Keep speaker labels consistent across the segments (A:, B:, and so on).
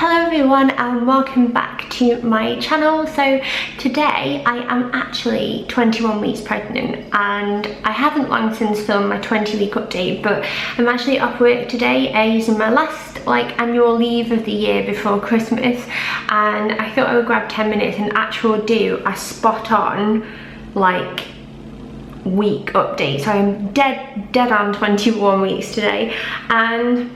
A: Hello everyone and welcome back to my channel. So today I am actually 21 weeks pregnant and I haven't long since filmed my 20-week update, but I'm actually off work today using my last annual leave of the year before Christmas, and I thought I would grab 10 minutes and actually do a spot on week update. So I'm dead on 21 weeks today, and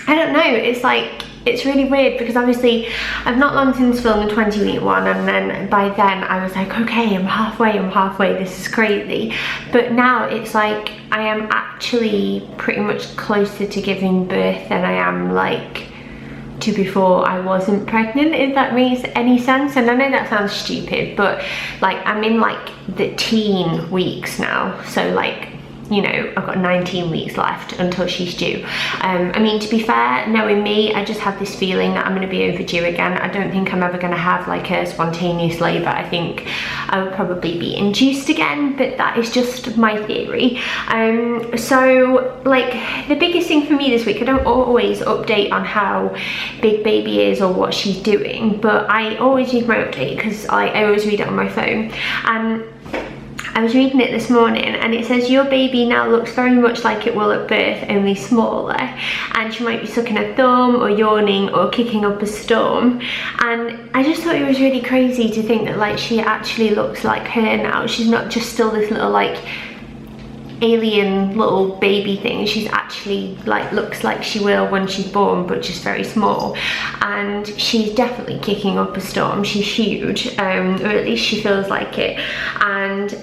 A: I don't know, it's really weird because obviously I've not long since filmed the 20-week one, and then by then I was like, okay, I'm halfway, this is crazy. But now it's like I am actually pretty much closer to giving birth than I am to before I wasn't pregnant, if that makes any sense. And I know that sounds stupid, but I'm in the teen weeks now, so you know, I've got 19 weeks left until she's due. I mean, to be fair, knowing me, I just have this feeling that I'm going to be overdue again. I don't think I'm ever going to have a spontaneous labour. I think I will probably be induced again, but that is just my theory. So the biggest thing for me this week, I don't always update on how big baby is or what she's doing, but I always read my update because I always read it on my phone. And I was reading it this morning and it says your baby now looks very much like it will at birth, only smaller, and she might be sucking a thumb or yawning or kicking up a storm. And I just thought it was really crazy to think that she actually looks like her now. She's not just still this little alien little baby thing. She's actually looks like she will when she's born, but just very small. And she's definitely kicking up a storm. She's huge, or at least she feels like it. And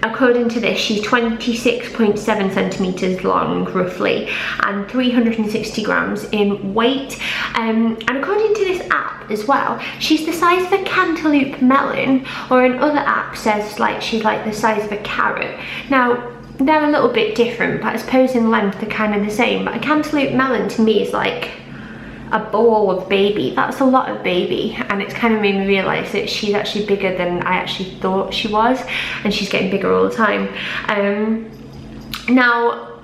A: according to this, she's 26.7 centimeters long roughly and 360 grams in weight. And according to this app as well, she's the size of a cantaloupe melon, or another app says she's the size of a carrot. Now they're a little bit different, but I suppose in length they're kind of the same. But a cantaloupe melon to me is a ball of baby. That's a lot of baby, and it's kind of made me realise that she's actually bigger than I actually thought she was, and she's getting bigger all the time. Now,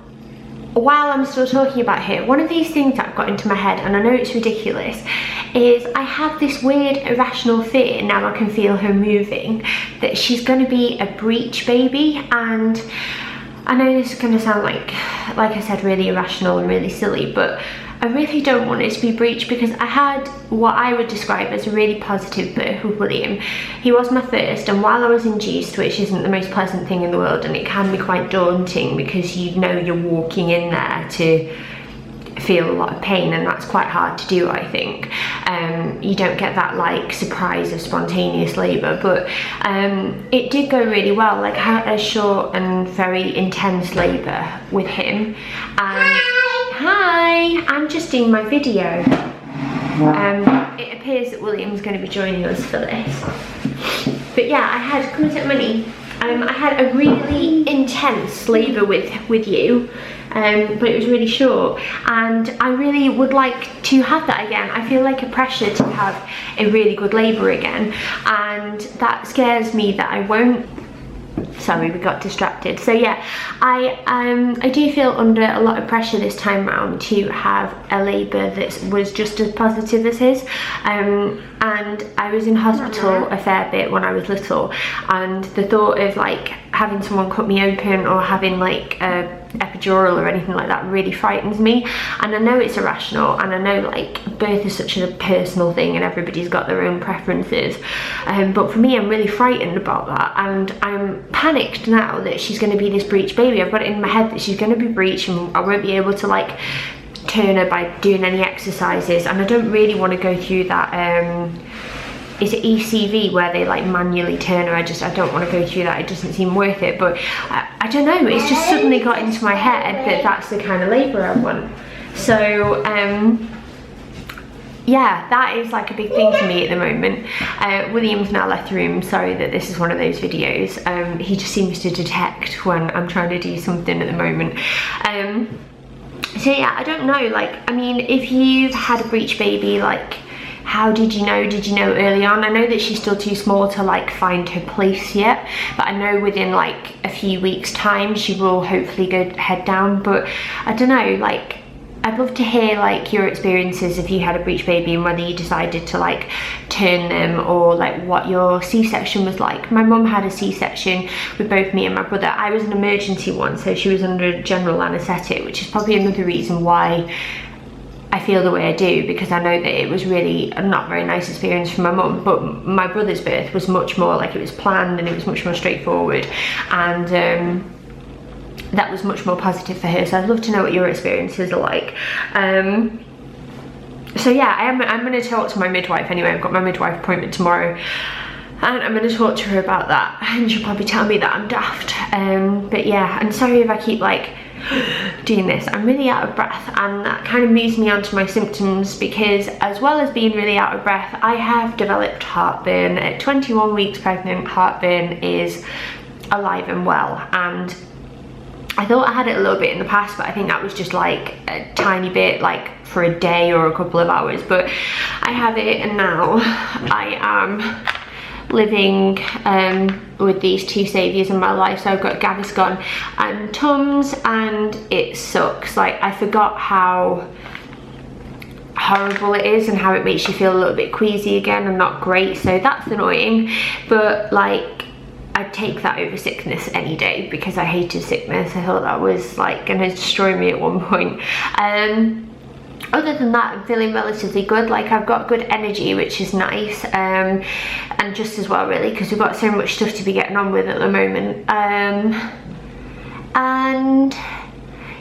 A: while I'm still talking about her, one of these things that I've got into my head, and I know it's ridiculous, is I have this weird irrational fear, now I can feel her moving, that she's going to be a breech baby. And I know this is going to sound like I said, really irrational and really silly, but I really don't want it to be breech, because I had what I would describe as a really positive birth with William. He was my first, and while I was induced, which isn't the most pleasant thing in the world, and it can be quite daunting because you know you're walking in there to feel a lot of pain, and that's quite hard to do, I think. You don't get that surprise of spontaneous labour, but it did go really well. I had a short and very intense labour with him. And hi, I'm just doing my video. It appears that William's going to be joining us for this. But yeah, I had, come and take money. I had a really intense labour with you, but it was really short, and I really would like to have that again. I feel a pressure to have a really good labour again, and that scares me that I won't. Sorry, we got distracted. So yeah, I do feel under a lot of pressure this time round to have a labour that was just as positive as his. And I was in hospital a fair bit when I was little, and the thought of having someone cut me open or having a epidural or anything like that really frightens me. And I know it's irrational, and I know birth is such a personal thing and everybody's got their own preferences, but for me, I'm really frightened about that, and I'm panicked now that she's going to be this breech baby. I've got it in my head that she's going to be breech, and I won't be able to turn her by doing any exercises, and I don't really want to go through that is it ECV where they manually turn her. I don't want to go through that. It doesn't seem worth it. But I don't know, it's just suddenly got into my head that that's the kind of labour I want. So yeah, that is a big thing for me at the moment. William's now left the room. Sorry that this is one of those videos. He just seems to detect when I'm trying to do something at the moment. So yeah, I don't know, I mean, if you've had a breech baby, how did you know? Did you know early on? I know that she's still too small to find her place yet, but I know within a few weeks time she will hopefully go head down. But I don't know, I'd love to hear like your experiences if you had a breech baby and whether you decided to like turn them, or like what your C-section was like. My mum had a C-section with both me and my brother. I was an emergency one, so she was under general anaesthetic, which is probably another reason why I feel the way I do, because I know that it was really a not very nice experience for my mum. But my brother's birth was much more like, it was planned and it was much more straightforward, and that was much more positive for her. So I'd love to know what your experiences are like. So yeah, I'm going to talk to my midwife anyway. I've got my midwife appointment tomorrow, and I'm going to talk to her about that, and she'll probably tell me that I'm daft. But yeah, and sorry if I keep like doing this. I'm really out of breath, and that kind of moves me on to my symptoms, because as well as being really out of breath, I have developed heartburn. At 21 weeks pregnant, heartburn is alive and well, and I thought I had it a little bit in the past, but I think that was just like a tiny bit, like for a day or a couple of hours. But I have it, and now I am living with these two saviours in my life. So I've got Gaviscon and Tums, and it sucks. Like, I forgot how horrible it is and how it makes you feel a little bit queasy again and not great. So that's annoying, but like, I'd take that over sickness any day, because I hated sickness. I thought that was like gonna destroy me at one point. Other than that, I'm feeling relatively good. Like, I've got good energy, which is nice, and just as well really, because we've got so much stuff to be getting on with at the moment. And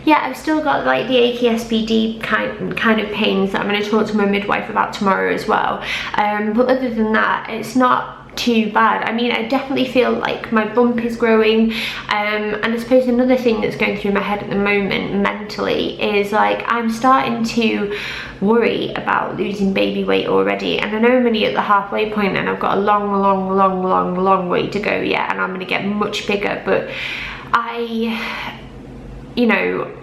A: yeah, I've still got like the achy SPD kind of pains that I'm going to talk to my midwife about tomorrow as well. But other than that, it's not too bad. I mean, I definitely feel like my bump is growing, and I suppose another thing that's going through my head at the moment mentally is like, I'm starting to worry about losing baby weight already, and I know I'm only at the halfway point, and I've got a long way to go yet, and I'm going to get much bigger. But you know,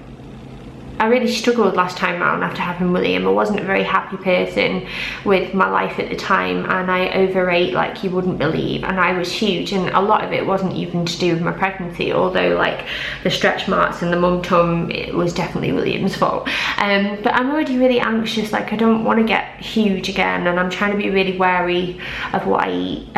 A: I really struggled last time round after having William. I wasn't a very happy person with my life at the time, and I overate like you wouldn't believe, and I was huge, and a lot of it wasn't even to do with my pregnancy, although like the stretch marks and the mum tum, it was definitely William's fault. But I'm already really anxious. Like, I don't want to get huge again, and I'm trying to be really wary of what I eat.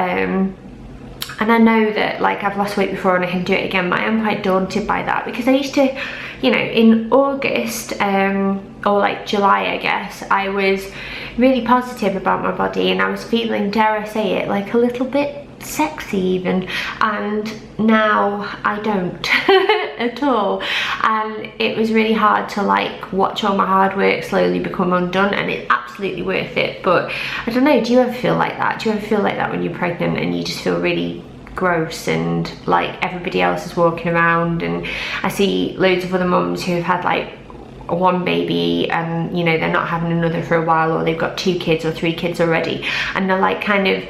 A: And I know that like I've lost weight before and I can do it again, but I am quite daunted by that, because I used to, you know, in August or like July, I guess, I was really positive about my body, and I was feeling, dare I say it, like a little bit sexy even, and now I don't at all. And it was really hard to like watch all my hard work slowly become undone, and it's absolutely worth it. But I don't know, do you ever feel like that? Do you ever feel like that when you're pregnant and you just feel really gross, and like everybody else is walking around? And I see loads of other mums who have had like one baby, and you know, they're not having another for a while, or they've got 2 kids or 3 kids already, and they're like kind of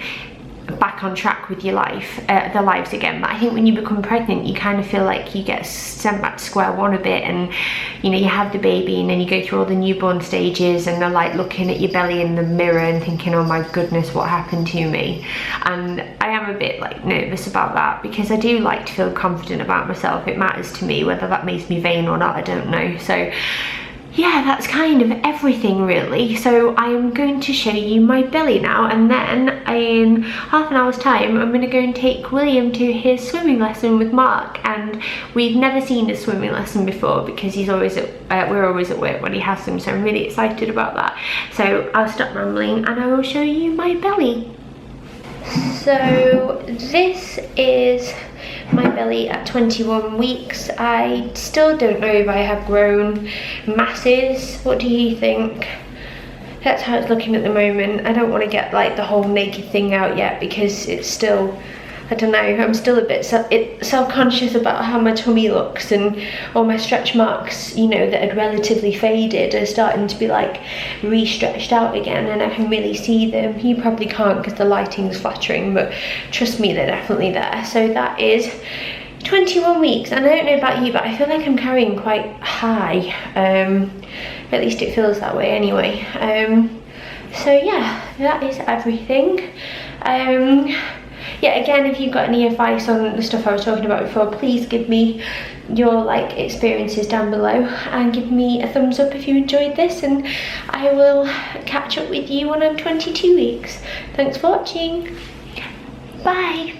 A: back on track with your life, their lives again. But I think when you become pregnant, you kind of feel like you get sent back to square one a bit, and you know, you have the baby, and then you go through all the newborn stages, and they're like looking at your belly in the mirror and thinking, oh my goodness, what happened to me? And I am a bit like nervous about that, because I do like to feel confident about myself. It matters to me. Whether that makes me vain or not, I don't know. So yeah, that's kind of everything really. So I am going to show you my belly now, and then in half an hour's time I'm going to go and take William to his swimming lesson with Mark. And we've never seen a swimming lesson before, because he's always at we're always at work when he has them, so I'm really excited about that. So I'll stop rambling and I will show you my belly. So this is my belly at 21 weeks. I still don't know if I have grown masses. What do you think? That's how it's looking at the moment. I don't want to get like the whole naked thing out yet, because it's still, I don't know, I'm still a bit self-conscious about how my tummy looks, and all my stretch marks, you know, that had relatively faded are starting to be like re-stretched out again, and I can really see them. You probably can't because the lighting's flattering, but trust me, they're definitely there. So that is 21 weeks, and I don't know about you, but I feel like I'm carrying quite high. At least it feels that way anyway. So yeah, that is everything. yeah, again, if you've got any advice on the stuff I was talking about before, please give me your like experiences down below and give me a thumbs up if you enjoyed this, and I will catch up with you when I'm 22 weeks. Thanks for watching. Bye.